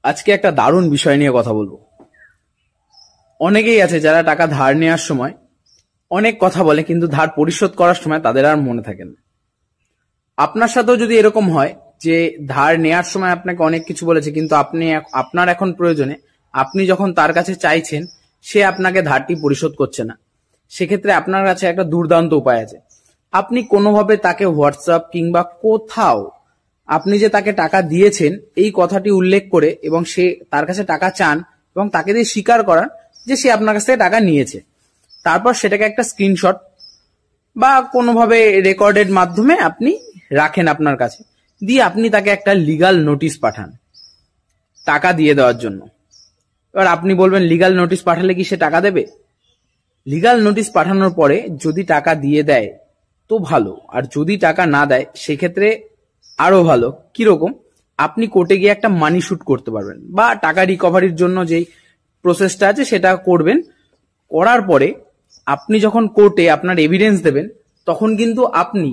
আজকে একটা দারুণ বিষয় নিয়ে কথা বলবো। অনেকেই আছে যারা টাকা ধার নেওয়ার সময় অনেক কথা বলে, কিন্তু ধার পরিশোধ করার সময় তাদের আর মনে থাকে না। আপনার সাথেও যদি এরকম হয় যে ধার নেওয়ার সময় আপনাকে অনেক কিছু বলেছে, কিন্তু আপনার এখন প্রয়োজনে আপনি যখন তার কাছে চাইছেন সে আপনাকে ধারটি পরিশোধ করছে না, সেক্ষেত্রে আপনার কাছে একটা দুর্দান্ত উপায় আছে। আপনি কোনোভাবে তাকে হোয়াটসঅ্যাপ কিংবা কোথাও আপনি যে তাকে টাকা দিয়েছেন এই কথাটি উল্লেখ করে এবং সে তার কাছে টাকা চান এবং তাকে দিয়ে স্বীকার করান যে সে আপনার কাছ থেকে টাকা নিয়েছে। তারপর সেটাকে একটা স্ক্রিনশট বা কোনোভাবে রেকর্ডেড মাধ্যমে আপনি রাখেন আপনার কাছে, দিয়ে আপনি তাকে একটা লিগাল নোটিশ পাঠান টাকা দিয়ে দেওয়ার জন্য। এবার আপনি বলবেন লিগাল নোটিশ পাঠালে কি সে টাকা দেবে? লিগাল নোটিশ পাঠানোর পরে যদি টাকা দিয়ে দেয় তো ভালো, আর যদি টাকা না দেয় সেক্ষেত্রে আরো ভালো। কিরকম? আপনি কোর্টে গিয়ে একটা মানি শুট করতে পারবেন বা টাকা রিকভারির জন্য যেই প্রসেসটা আছে সেটা করবেন। করার পরে আপনি যখন কোর্টে আপনার এভিডেন্স দেবেন তখন কিন্তু আপনি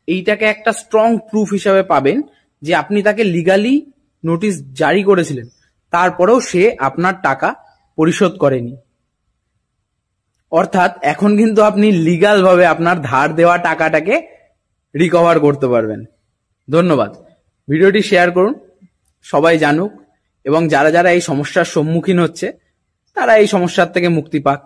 এইটাকে একটা স্ট্রং প্রুফ হিসাবে পাবেন যে আপনি তাকে লিগালি নোটিশ জারি করেছিলেন, তারপরেও সে আপনার টাকা পরিশোধ করেনি। অর্থাৎ এখন কিন্তু আপনি লিগাল ভাবে আপনার ধার দেওয়া টাকাটাকে রিকভার করতে পারবেন। ধন্যবাদ। ভিডিওটি শেয়ার করুন, সবাই জানুক, এবং যারা যারা এই সমস্যার সম্মুখীন হচ্ছে তারা এই সমস্যার থেকে মুক্তি পাক।